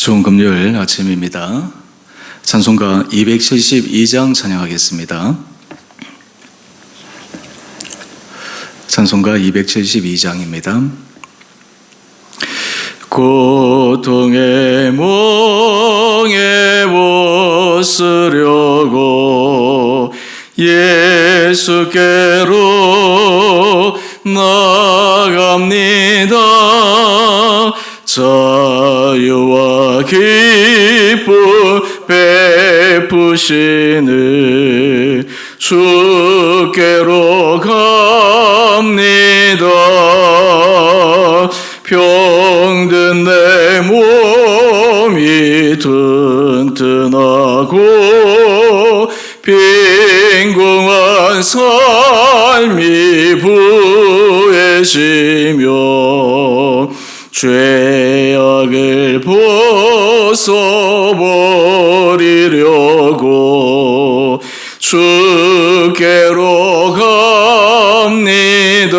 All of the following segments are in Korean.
좋은 금요일 아침입니다. 찬송가 272장 찬양하겠습니다. 찬송가 272장입니다. 고통의 몽에 못 쓰려고 예수께로 나갑니다. 자유와 기쁨 베푸시는 주께로 갑니다. 병든 내 몸이 튼튼하고 빈궁한 삶이 부해지며 죄악을 벗어버리려고 주께로 갑니다.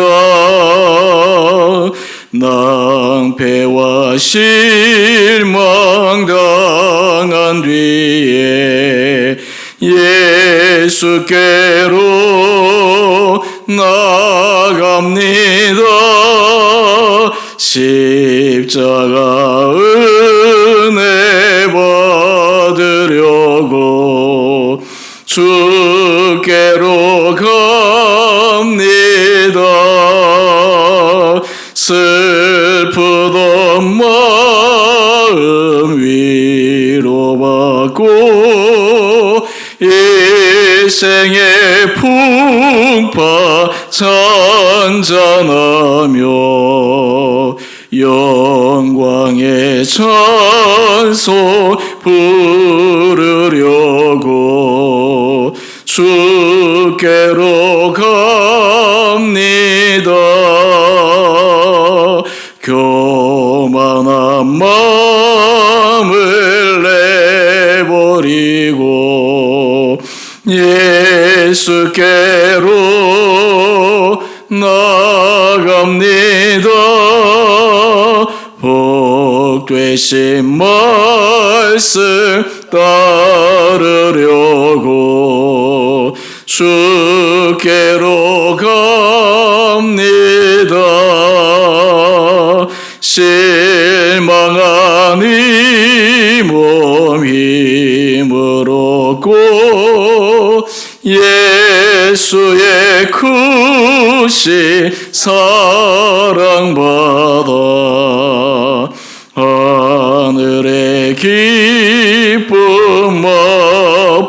낭패와 실망 당한 뒤에 예수께로 나갑니다. 십자가 은혜 받으려고 주께로 갑니다. 슬프던 마음 위로받고 일생의 풍파 잔잔하며 영광의 찬송 부르려고 주께로 갑니다. 교만한 마음을 내버리고 예수께로 나갑니다. 복되신 말씀 따르려고 주께로 갑니다. 실망한 이 몸 힘을 얻고 예수의 크신 사랑받아 하늘의 기쁨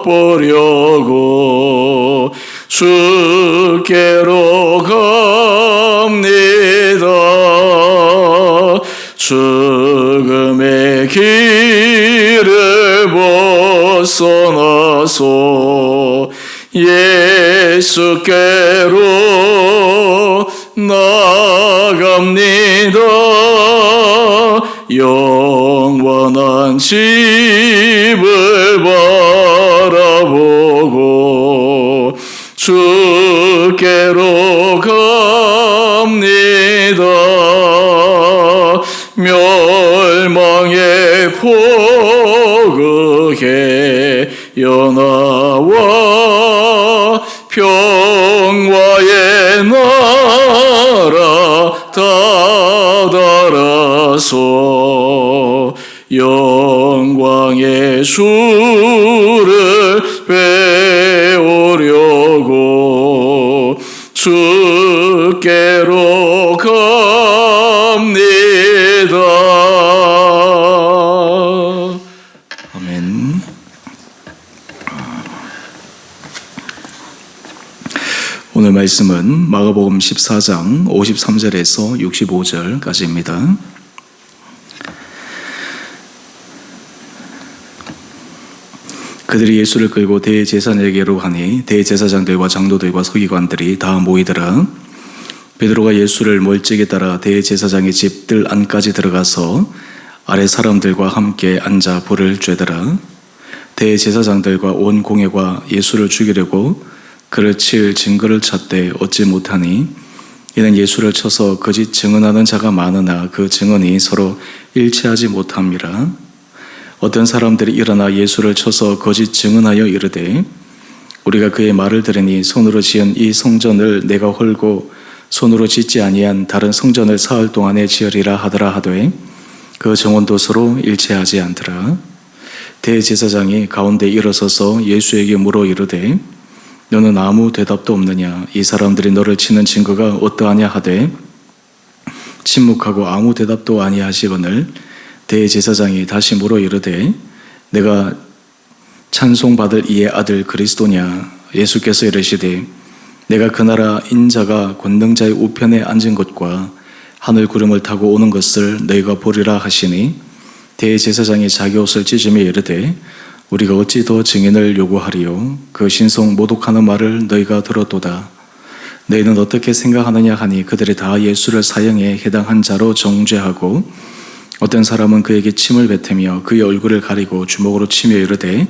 맛보려고 주께로 갑니다. 죽음의 길을 벗어나서 예수께로 나갑니다. 영원한 집을 바라보고 주께로 갑니다. 멸망의 포극에 연하와 평화의 나라 다다라서 영광의 주를 배우려고 주께로 갑니다. 아멘. 오늘 말씀은 마가복음 14장 53절에서 65절까지입니다. 그들이 예수를 끌고 대제사장에게로 가니 대제사장들과 장로들과 서기관들이 다 모이더라. 베드로가 예수를 멀찍이 따라 대제사장의 집들 안까지 들어가서 아래 사람들과 함께 앉아 불을 쬐더라. 대제사장들과 온 공회가 예수를 죽이려고 그를 칠 증거를 찾되 얻지 못하니 이는 예수를 쳐서 거짓 증언하는 자가 많으나 그 증언이 서로 일치하지 못함이라. 어떤 사람들이 일어나 예수를 쳐서 거짓 증언하여 이르되 우리가 그의 말을 들으니 손으로 지은 이 성전을 내가 헐고 손으로 짓지 아니한 다른 성전을 사흘 동안에 지으리라 하더라 하되 그 정언도 서로 일치하지 않더라. 대제사장이 가운데 일어서서 예수에게 물어 이르되 너는 아무 대답도 없느냐? 이 사람들이 너를 치는 증거가 어떠하냐 하되 침묵하고 아무 대답도 아니하시거늘 대제사장이 다시 물어 이르되 내가 찬송받을 이의 아들 그리스도냐? 예수께서 이르시되 내가 그 나라 인자가 권능자의 우편에 앉은 것과 하늘 구름을 타고 오는 것을 너희가 보리라 하시니 대제사장이 자기 옷을 찢으며 이르되 우리가 어찌 더 증인을 요구하리요? 그 신성 모독하는 말을 너희가 들었도다. 너희는 어떻게 생각하느냐 하니 그들이 다 예수를 사형에 해당한 자로 정죄하고 어떤 사람은 그에게 침을 뱉으며 그의 얼굴을 가리고 주먹으로 치며 이르되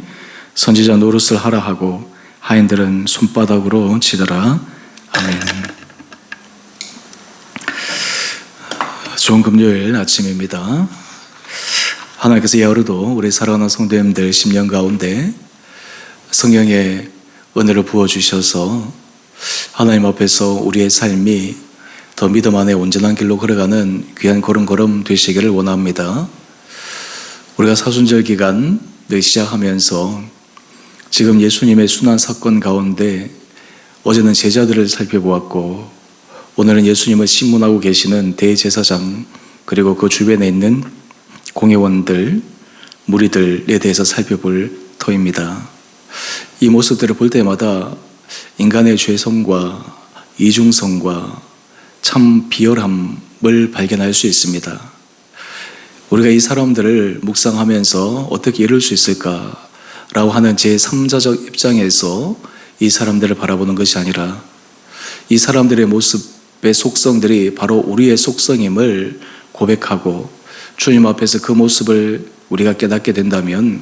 선지자 노릇을 하라 하고 하인들은 손바닥으로 치더라. 아멘. 좋은 금요일 아침입니다. 하나님께서 여러도 우리 사랑하는 성도님들 10년 가운데 성령의 은혜를 부어주셔서 하나님 앞에서 우리의 삶이 더 믿음 안에 온전한 길로 걸어가는 귀한 걸음걸음 되시기를 원합니다. 우리가 사순절 기간 늘 시작하면서 지금 예수님의 순환 사건 가운데 어제는 제자들을 살펴보았고 오늘은 예수님을 신문하고 계시는 대제사장 그리고 그 주변에 있는 공회원들, 무리들에 대해서 살펴볼 터입니다. 이 모습들을 볼 때마다 인간의 죄성과 이중성과 참 비열함을 발견할 수 있습니다. 우리가 이 사람들을 묵상하면서 어떻게 이룰 수 있을까라고 하는 제3자적 입장에서 이 사람들을 바라보는 것이 아니라 이 사람들의 모습의 속성들이 바로 우리의 속성임을 고백하고 주님 앞에서 그 모습을 우리가 깨닫게 된다면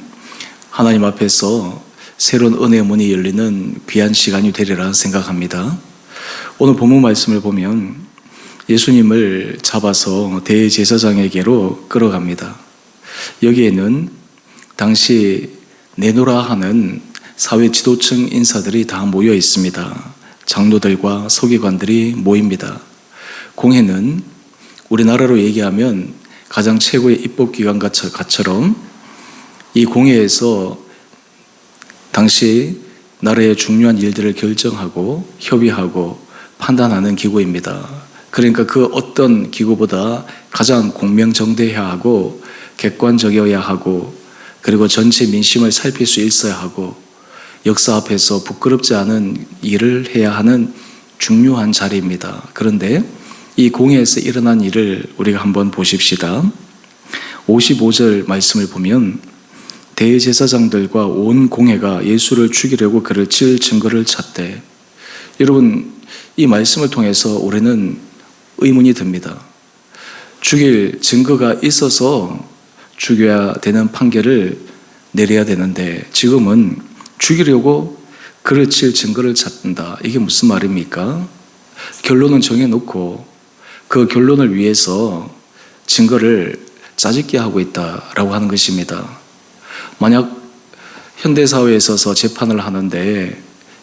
하나님 앞에서 새로운 은혜의 문이 열리는 귀한 시간이 되리라 생각합니다. 오늘 본문 말씀을 보면 예수님을 잡아서 대제사장에게로 끌어갑니다. 여기에는 당시 내노라 하는 사회 지도층 인사들이 다 모여 있습니다. 장로들과 서기관들이 모입니다. 공회는 우리나라로 얘기하면 가장 최고의 입법기관처럼 이 공회에서 당시 나라의 중요한 일들을 결정하고 협의하고 판단하는 기구입니다. 그러니까 그 어떤 기구보다 가장 공명정대해야 하고 객관적이어야 하고 그리고 전체 민심을 살필 수 있어야 하고 역사 앞에서 부끄럽지 않은 일을 해야 하는 중요한 자리입니다. 그런데 이 공회에서 일어난 일을 우리가 한번 보십시다. 55절 말씀을 보면 대제사장들과 온 공회가 예수를 죽이려고 그를 칠 증거를 찾되 여러분 이 말씀을 통해서 우리는 의문이 듭니다. 죽일 증거가 있어서 죽여야 되는 판결을 내려야 되는데 지금은 죽이려고 그를 칠 증거를 찾는다. 이게 무슨 말입니까? 결론은 정해놓고 그 결론을 위해서 증거를 짜집게 하고 있다라고 하는 것입니다. 만약 현대사회에 있어서 재판을 하는데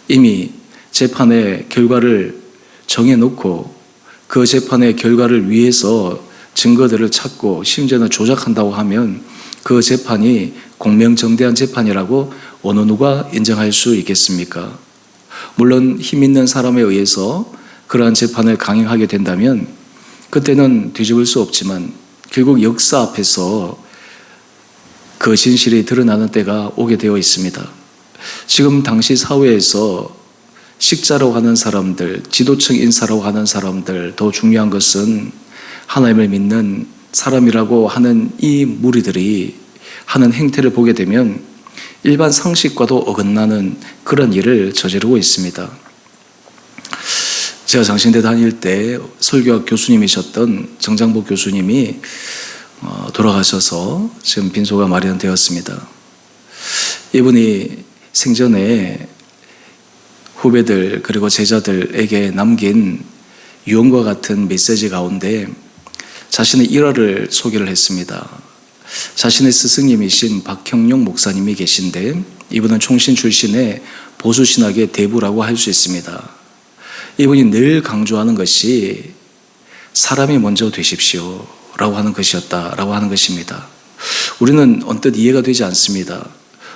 이미 재판의 결과를 정해놓고 그 재판의 결과를 위해서 증거들을 찾고 심지어는 조작한다고 하면 그 재판이 공명정대한 재판이라고 어느 누가 인정할 수 있겠습니까? 물론 힘 있는 사람에 의해서 그러한 재판을 강행하게 된다면 그때는 뒤집을 수 없지만 결국 역사 앞에서 그 진실이 드러나는 때가 오게 되어 있습니다. 지금 당시 사회에서 식자라고 하는 사람들, 지도층 인사라고 하는 사람들, 더 중요한 것은 하나님을 믿는 사람이라고 하는 이 무리들이 하는 행태를 보게 되면 일반 상식과도 어긋나는 그런 일을 저지르고 있습니다. 제가 장신대 다닐 때 설교학 교수님이셨던 정장복 교수님이 돌아가셔서 지금 빈소가 마련되었습니다. 이분이 생전에 후배들 그리고 제자들에게 남긴 유언과 같은 메시지 가운데 자신의 일화를 소개를 했습니다. 자신의 스승님이신 박형룡 목사님이 계신데 이분은 총신 출신의 보수신학의 대부라고 할 수 있습니다. 이분이 늘 강조하는 것이 사람이 먼저 되십시오 라고 하는 것이었다라고 하는 것입니다. 우리는 언뜻 이해가 되지 않습니다.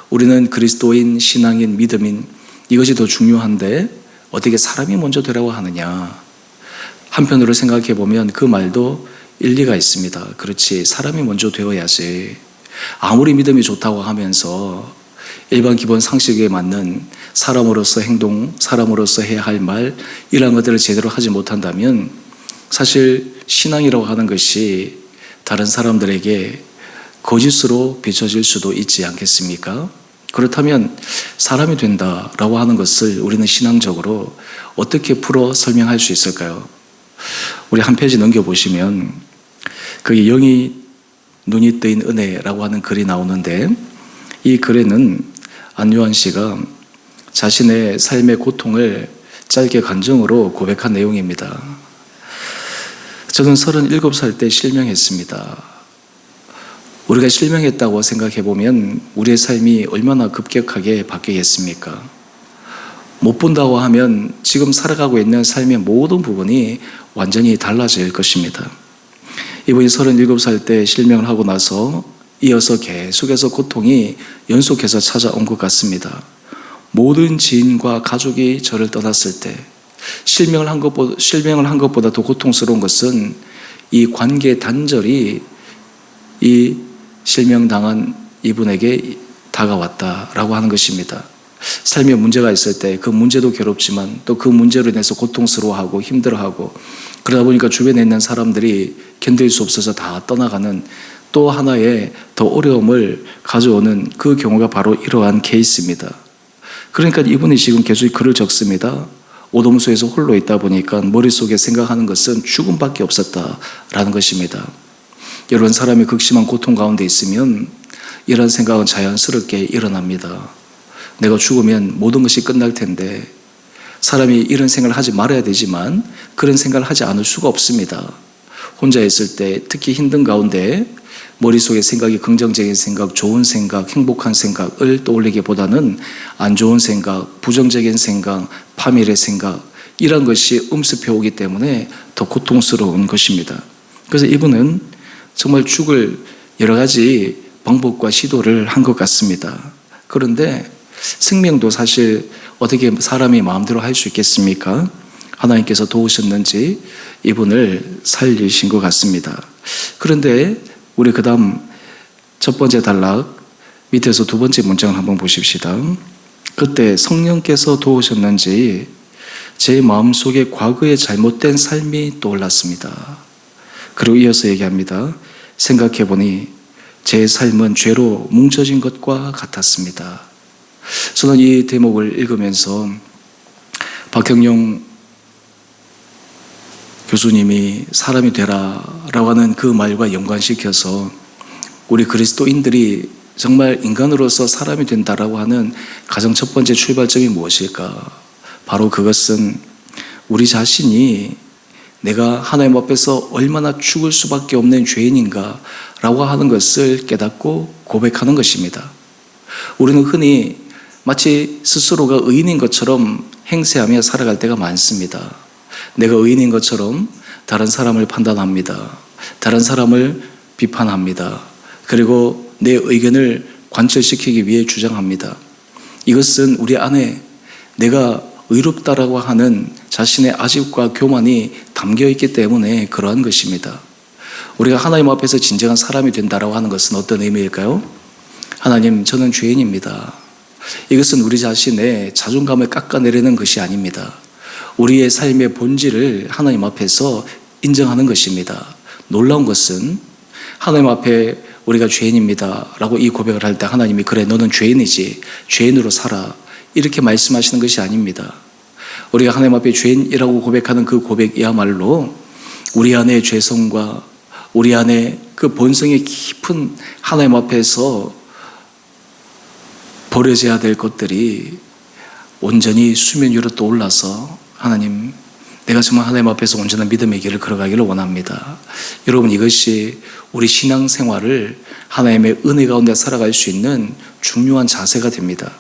우리는 그리스도인, 신앙인, 믿음인 이것이 더 중요한데 어떻게 사람이 먼저 되라고 하느냐. 한편으로 생각해 보면 그 말도 일리가 있습니다. 그렇지, 사람이 먼저 되어야지. 아무리 믿음이 좋다고 하면서 일반 기본 상식에 맞는 사람으로서 행동, 사람으로서 해야 할 말 이런 것들을 제대로 하지 못한다면 사실 신앙이라고 하는 것이 다른 사람들에게 거짓으로 비춰질 수도 있지 않겠습니까? 그렇다면 사람이 된다라고 하는 것을 우리는 신앙적으로 어떻게 풀어 설명할 수 있을까요? 우리 한 페이지 넘겨보시면 거기 영이 눈이 뜨인 은혜라고 하는 글이 나오는데 이 글에는 안요한 씨가 자신의 삶의 고통을 짧게 간증으로 고백한 내용입니다. 저는 37살 때 실명했습니다. 우리가 실명했다고 생각해 보면 우리의 삶이 얼마나 급격하게 바뀌겠습니까? 못 본다고 하면 지금 살아가고 있는 삶의 모든 부분이 완전히 달라질 것입니다. 이분이 37살 때 실명을 하고 나서 이어서 계속해서 고통이 연속해서 찾아온 것 같습니다. 모든 지인과 가족이 저를 떠났을 때 실명을 한 것보다 더 고통스러운 것은 이 관계 단절이 이 실명당한 이분에게 다가왔다라고 하는 것입니다. 삶에 문제가 있을 때 그 문제도 괴롭지만 또 그 문제로 인해서 고통스러워하고 힘들어하고 그러다 보니까 주변에 있는 사람들이 견딜 수 없어서 다 떠나가는 또 하나의 더 어려움을 가져오는 그 경우가 바로 이러한 케이스입니다. 그러니까 이분이 지금 계속 글을 적습니다. 오dom수에서 홀로 있다 보니까 머릿속에 생각하는 것은 죽음밖에 없었다라는 것입니다. 여러분, 사람이 극심한 고통 가운데 있으면 이런 생각은 자연스럽게 일어납니다. 내가 죽으면 모든 것이 끝날 텐데 사람이 이런 생각을 하지 말아야 되지만 그런 생각을 하지 않을 수가 없습니다. 혼자 있을 때 특히 힘든 가운데 머릿속에 생각이 긍정적인 생각, 좋은 생각, 행복한 생각을 떠올리기보다는 안 좋은 생각, 부정적인 생각, 파멸의 생각 이런 것이 음습해 오기 때문에 더 고통스러운 것입니다. 그래서 이분은 정말 죽을 여러 가지 방법과 시도를 한 것 같습니다. 그런데 생명도 사실 어떻게 사람이 마음대로 할 수 있겠습니까? 하나님께서 도우셨는지 이분을 살리신 것 같습니다. 그런데 우리 그 다음 첫 번째 단락 밑에서 두 번째 문장을 한번 보십시다. 그때 성령께서 도우셨는지 제 마음속에 과거의 잘못된 삶이 떠올랐습니다. 그리고 이어서 얘기합니다. 생각해보니 제 삶은 죄로 뭉쳐진 것과 같았습니다. 저는 이 대목을 읽으면서 박형룡 교수님이 사람이 되라라고 하는 그 말과 연관시켜서 우리 그리스도인들이 정말 인간으로서 사람이 된다라고 하는 가장 첫 번째 출발점이 무엇일까? 바로 그것은 우리 자신이 내가 하나님 앞에서 얼마나 죽을 수밖에 없는 죄인인가 라고 하는 것을 깨닫고 고백하는 것입니다. 우리는 흔히 마치 스스로가 의인인 것처럼 행세하며 살아갈 때가 많습니다. 내가 의인인 것처럼 다른 사람을 판단합니다. 다른 사람을 비판합니다. 그리고 내 의견을 관철시키기 위해 주장합니다. 이것은 우리 안에 내가 의롭다라고 하는 자신의 아집과 교만이 담겨 있기 때문에 그러한 것입니다. 우리가 하나님 앞에서 진정한 사람이 된다라고 하는 것은 어떤 의미일까요? 하나님, 저는 죄인입니다. 이것은 우리 자신의 자존감을 깎아내리는 것이 아닙니다. 우리의 삶의 본질을 하나님 앞에서 인정하는 것입니다. 놀라운 것은 하나님 앞에 우리가 죄인입니다 라고 이 고백을 할 때 하나님이 그래 너는 죄인이지 죄인으로 살아 이렇게 말씀하시는 것이 아닙니다. 우리가 하나님 앞에 죄인이라고 고백하는 그 고백이야말로 우리 안의 죄성과 우리 안에 그 본성의 깊은 하나님 앞에서 버려져야 될 것들이 온전히 수면 위로 떠올라서 하나님, 내가 정말 하나님 앞에서 온전한 믿음의 길을 걸어가기를 원합니다. 여러분, 이것이 우리 신앙생활을 하나님의 은혜 가운데 살아갈 수 있는 중요한 자세가 됩니다.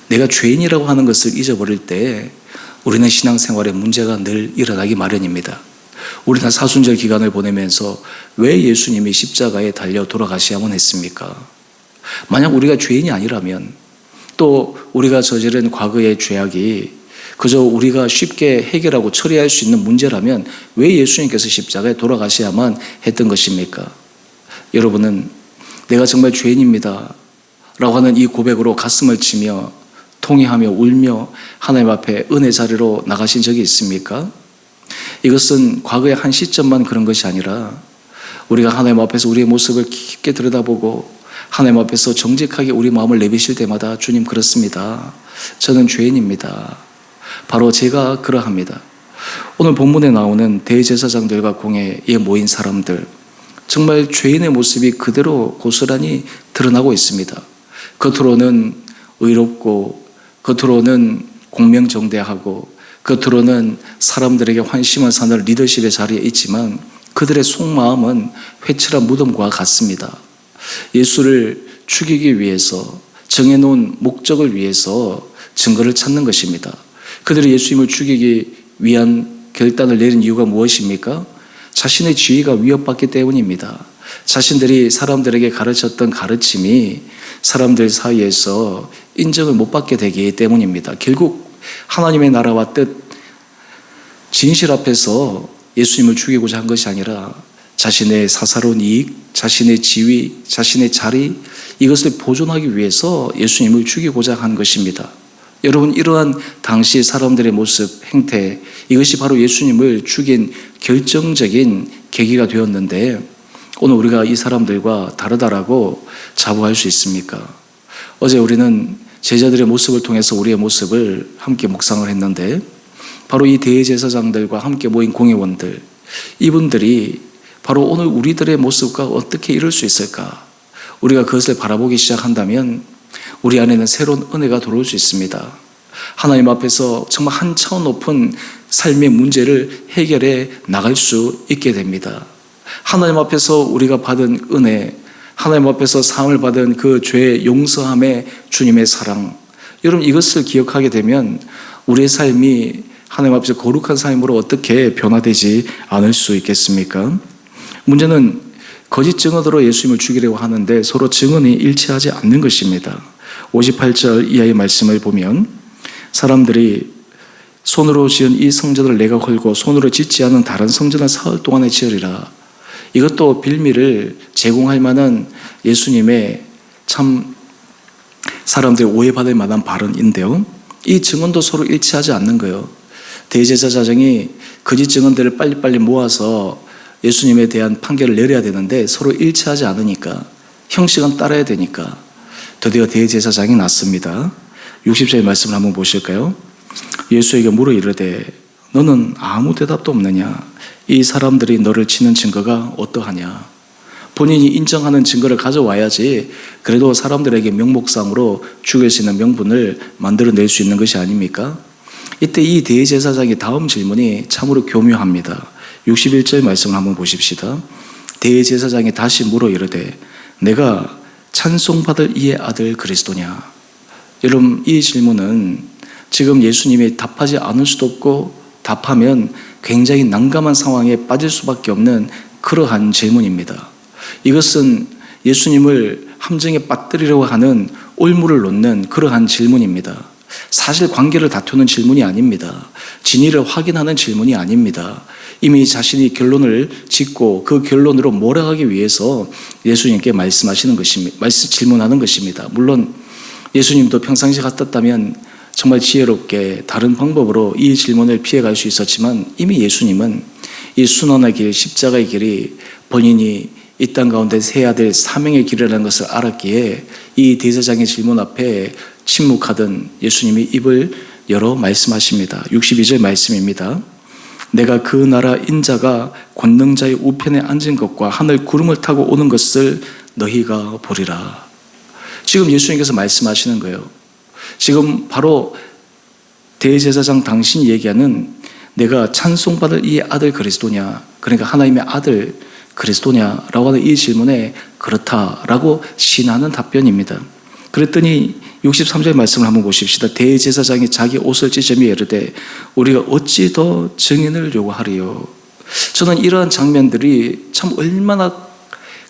내가 죄인이라고 하는 것을 잊어버릴 때 우리는 신앙생활에 문제가 늘 일어나기 마련입니다. 우리는 사순절 기간을 보내면서 왜 예수님이 십자가에 달려 돌아가셔야만 했습니까? 만약 우리가 죄인이 아니라면, 또 우리가 저지른 과거의 죄악이 그저 우리가 쉽게 해결하고 처리할 수 있는 문제라면 왜 예수님께서 십자가에 돌아가셔야만 했던 것입니까? 여러분은 내가 정말 죄인입니다 라고 하는 이 고백으로 가슴을 치며 통회하며 울며 하나님 앞에 은혜 자리로 나가신 적이 있습니까? 이것은 과거의 한 시점만 그런 것이 아니라 우리가 하나님 앞에서 우리의 모습을 깊게 들여다보고 하나님 앞에서 정직하게 우리 마음을 내비칠 때마다 주님, 그렇습니다. 저는 죄인입니다. 바로 제가 그러합니다. 오늘 본문에 나오는 대제사장들과 공회에 모인 사람들, 정말 죄인의 모습이 그대로 고스란히 드러나고 있습니다. 겉으로는 의롭고, 겉으로는 공명정대하고, 겉으로는 사람들에게 환심을 사는 리더십의 자리에 있지만 그들의 속마음은 회칠한 무덤과 같습니다. 예수를 죽이기 위해서 정해놓은 목적을 위해서 증거를 찾는 것입니다. 그들이 예수님을 죽이기 위한 결단을 내린 이유가 무엇입니까? 자신의 지위가 위협받기 때문입니다. 자신들이 사람들에게 가르쳤던 가르침이 사람들 사이에서 인정을 못 받게 되기 때문입니다. 결국 하나님의 나라와 뜻, 진실 앞에서 예수님을 죽이고자 한 것이 아니라 자신의 사사로운 이익, 자신의 지위, 자신의 자리, 이것을 보존하기 위해서 예수님을 죽이고자 한 것입니다. 여러분, 이러한 당시 사람들의 모습, 행태, 이것이 바로 예수님을 죽인 결정적인 계기가 되었는데 오늘 우리가 이 사람들과 다르다라고 자부할 수 있습니까? 어제 우리는 제자들의 모습을 통해서 우리의 모습을 함께 묵상을 했는데 바로 이 대제사장들과 함께 모인 공회원들, 이분들이 바로 오늘 우리들의 모습과 어떻게 이룰 수 있을까? 우리가 그것을 바라보기 시작한다면 우리 안에는 새로운 은혜가 들어올 수 있습니다. 하나님 앞에서 정말 한 차원 높은 삶의 문제를 해결해 나갈 수 있게 됩니다. 하나님 앞에서 우리가 받은 은혜, 하나님 앞에서 사함을 받은 그 죄의 용서함의 주님의 사랑, 여러분, 이것을 기억하게 되면 우리의 삶이 하나님 앞에서 거룩한 삶으로 어떻게 변화되지 않을 수 있겠습니까? 문제는 거짓 증언으로 예수님을 죽이려고 하는데 서로 증언이 일치하지 않는 것입니다. 58절 이하의 말씀을 보면 사람들이 손으로 지은 이 성전을 내가 헐고 손으로 짓지 않은 다른 성전을 사흘 동안에 지으리라. 이것도 빌미를 제공할 만한 예수님의 참 사람들이 오해받을 만한 발언인데요, 이 증언도 서로 일치하지 않는 거예요. 대제사장이 거짓 증언들을 빨리빨리 모아서 예수님에 대한 판결을 내려야 되는데 서로 일치하지 않으니까, 형식은 따라야 되니까 드디어 대제사장이 났습니다. 60절의 말씀을 한번 보실까요? 예수에게 물어 이르되 너는 아무 대답도 없느냐? 이 사람들이 너를 치는 증거가 어떠하냐? 본인이 인정하는 증거를 가져와야지 그래도 사람들에게 명목상으로 죽일 수 있는 명분을 만들어낼 수 있는 것이 아닙니까? 이때 이 대제사장의 다음 질문이 참으로 교묘합니다. 61절 말씀을 한번 보십시다. 대제사장이 다시 물어 이르되 내가 찬송받을 이의 아들 그리스도냐? 여러분, 이 질문은 지금 예수님이 답하지 않을 수도 없고 답하면 굉장히 난감한 상황에 빠질 수밖에 없는 그러한 질문입니다. 이것은 예수님을 함정에 빠뜨리려고 하는 올무를 놓는 그러한 질문입니다. 사실 관계를 다투는 질문이 아닙니다. 진위를 확인하는 질문이 아닙니다. 이미 자신이 결론을 짓고 그 결론으로 몰아가기 위해서 예수님께 말씀하시는 것입니다. 질문하는 것입니다. 물론 예수님도 평상시 같았다면 정말 지혜롭게 다른 방법으로 이 질문을 피해갈 수 있었지만 이미 예수님은 이 순환의 길, 십자가의 길이 본인이 이 땅 가운데 해야 될 사명의 길이라는 것을 알았기에 이 대제사장의 질문 앞에 침묵하던 예수님이 입을 열어 말씀하십니다. 62절 말씀입니다. 내가 그 나라 인자가 권능자의 우편에 앉은 것과 하늘 구름을 타고 오는 것을 너희가 보리라. 지금 예수님께서 말씀하시는 거예요. 지금 바로 대제사장 당신이 얘기하는 내가 찬송받을 이 아들 그리스도냐, 그러니까 하나님의 아들 그리스도냐라고 하는 이 질문에 그렇다라고 시인하는 답변입니다. 그랬더니 63절 말씀을 한번 보십시다. 대제사장이 자기 옷을 찢으며 이르되 우리가 어찌 더 증인을 요구하리요. 저는 이러한 장면들이 참 얼마나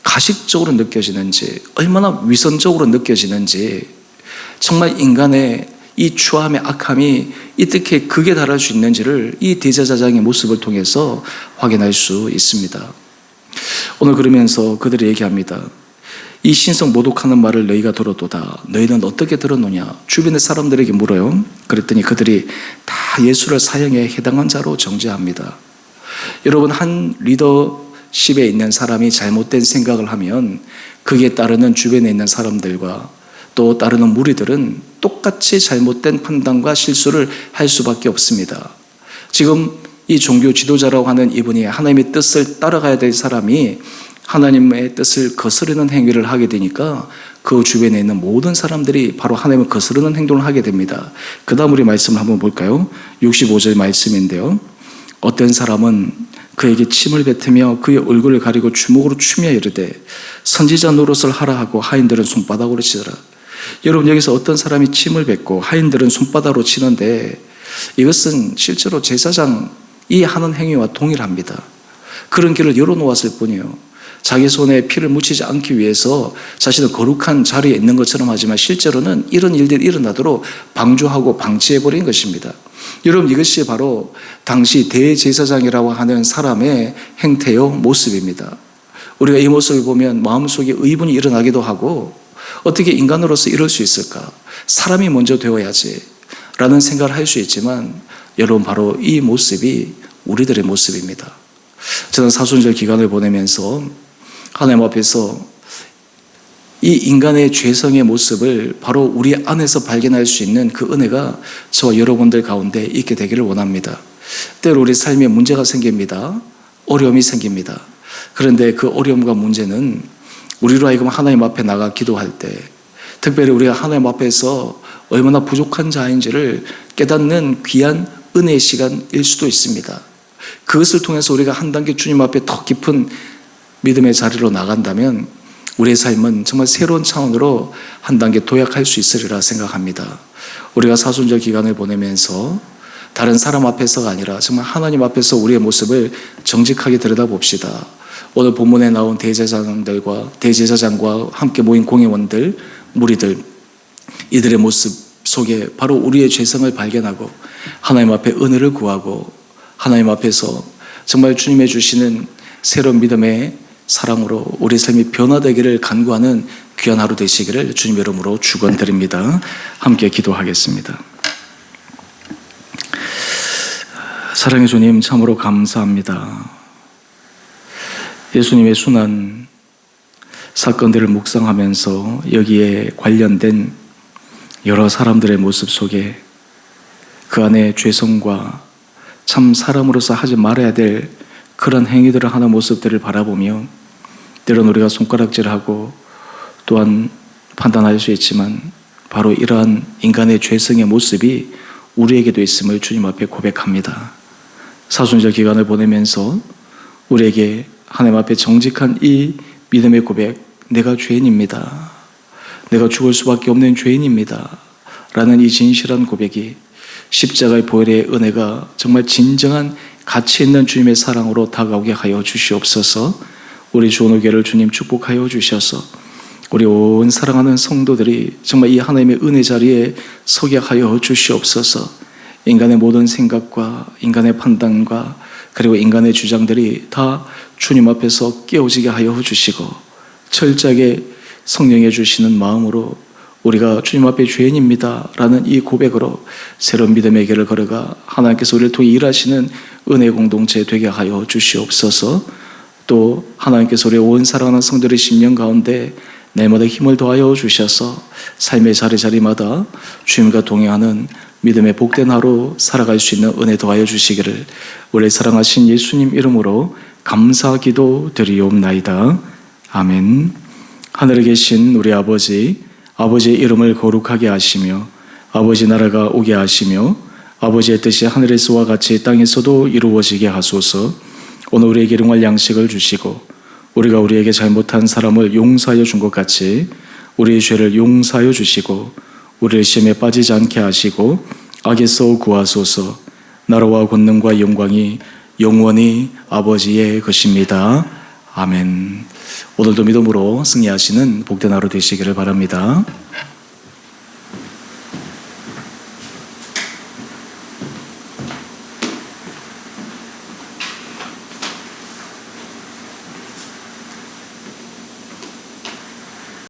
가식적으로 느껴지는지, 얼마나 위선적으로 느껴지는지, 정말 인간의 이 추함의 악함이 어떻게 극에 달할 수 있는지를 이 대제사장의 모습을 통해서 확인할 수 있습니다. 오늘 그러면서 그들이 얘기합니다. 이 신성 모독하는 말을 너희가 들었도다. 너희는 어떻게 들었느냐? 주변의 사람들에게 물어요. 그랬더니 그들이 다 예수를 사형에 해당한 자로 정죄합니다. 여러분, 한 리더십에 있는 사람이 잘못된 생각을 하면 그게 따르는 주변에 있는 사람들과 또 따르는 무리들은 똑같이 잘못된 판단과 실수를 할 수밖에 없습니다. 지금 이 종교 지도자라고 하는 이분이 하나님의 뜻을 따라가야 될 사람이 하나님의 뜻을 거스르는 행위를 하게 되니까 그 주변에 있는 모든 사람들이 바로 하나님을 거스르는 행동을 하게 됩니다. 그 다음 우리 말씀을 한번 볼까요? 65절 말씀인데요. 어떤 사람은 그에게 침을 뱉으며 그의 얼굴을 가리고 주먹으로 추며 이르되 선지자 노릇을 하라 하고 하인들은 손바닥으로 치더라. 여러분, 여기서 어떤 사람이 침을 뱉고 하인들은 손바닥으로 치는데 이것은 실제로 제사장이 하는 행위와 동일합니다. 그런 길을 열어놓았을 뿐이에요. 자기 손에 피를 묻히지 않기 위해서 자신은 거룩한 자리에 있는 것처럼 하지만 실제로는 이런 일들이 일어나도록 방조하고 방치해버린 것입니다. 여러분, 이것이 바로 당시 대제사장이라고 하는 사람의 행태요 모습입니다. 우리가 이 모습을 보면 마음속에 의문이 일어나기도 하고 어떻게 인간으로서 이럴 수 있을까? 사람이 먼저 되어야지 라는 생각을 할 수 있지만 여러분, 바로 이 모습이 우리들의 모습입니다. 저는 사순절 기간을 보내면서 하나님 앞에서 이 인간의 죄성의 모습을 바로 우리 안에서 발견할 수 있는 그 은혜가 저와 여러분들 가운데 있게 되기를 원합니다. 때로 우리 삶에 문제가 생깁니다. 어려움이 생깁니다. 그런데 그 어려움과 문제는 우리로 하여금 하나님 앞에 나가 기도할 때, 특별히 우리가 하나님 앞에서 얼마나 부족한 자인지를 깨닫는 귀한 은혜의 시간일 수도 있습니다. 그것을 통해서 우리가 한 단계 주님 앞에 더 깊은 믿음의 자리로 나간다면 우리의 삶은 정말 새로운 차원으로 한 단계 도약할 수 있으리라 생각합니다. 우리가 사순절 기간을 보내면서 다른 사람 앞에서가 아니라 정말 하나님 앞에서 우리의 모습을 정직하게 들여다봅시다. 오늘 본문에 나온 대제사장과 함께 모인 공회원들, 무리들, 이들의 모습 속에 바로 우리의 죄성을 발견하고 하나님 앞에 은혜를 구하고 하나님 앞에서 정말 주님의 주시는 새로운 믿음의 사랑으로 우리 삶이 변화되기를 간구하는 귀한 하루 되시기를 주님 이름으로 축원드립니다. 함께 기도하겠습니다. 사랑의 주님, 참으로 감사합니다. 예수님의 순환 사건들을 묵상하면서 여기에 관련된 여러 사람들의 모습 속에 그 안에 죄성과 참 사람으로서 하지 말아야 될 그런 행위들을 하는 모습들을 바라보며 때론 우리가 손가락질하고 또한 판단할 수 있지만 바로 이러한 인간의 죄성의 모습이 우리에게도 있음을 주님 앞에 고백합니다. 사순절 기간을 보내면서 우리에게 하나님 앞에 정직한 이 믿음의 고백, 내가 죄인입니다. 내가 죽을 수밖에 없는 죄인입니다. 라는 이 진실한 고백이 십자가의 보혈의 은혜가 정말 진정한 가치 있는 주님의 사랑으로 다가오게 하여 주시옵소서. 우리 주원오교회를 주님 축복하여 주셔서 우리 온 사랑하는 성도들이 정말 이 하나님의 은혜 자리에 서게 하여 주시옵소서. 인간의 모든 생각과 인간의 판단과 그리고 인간의 주장들이 다 주님 앞에서 깨어지게 하여 주시고 철저하게 성령의 주시는 마음으로 우리가 주님 앞에 죄인입니다 라는 이 고백으로 새로운 믿음의 길을 걸어가 하나님께서 우리를 통해 일하시는 은혜 공동체 되게 하여 주시옵소서. 또 하나님께서 우리의 온 사랑하는 성도들의 심령 가운데 날마다 힘을 더하여 주셔서 삶의 자리자리마다 주님과 동행하는 믿음의 복된 하루 살아갈 수 있는 은혜 더하여 주시기를 우리 사랑하신 예수님 이름으로 감사 기도 드리옵나이다. 아멘. 하늘에 계신 우리 아버지의 이름을 거룩하게 하시며 아버지 나라가 오게 하시며 아버지의 뜻이 하늘에서와 같이 땅에서도 이루어지게 하소서. 오늘 우리에게 일용할 양식을 주시고 우리가 우리에게 잘못한 사람을 용서하여 준 것 같이 우리의 죄를 용서하여 주시고 우리를 시험에 빠지지 않게 하시고 악에서 구하소서. 나라와 권능과 영광이 영원히 아버지의 것입니다. 아멘. 오늘도 믿음으로 승리하시는 복된 하루 되시기를 바랍니다.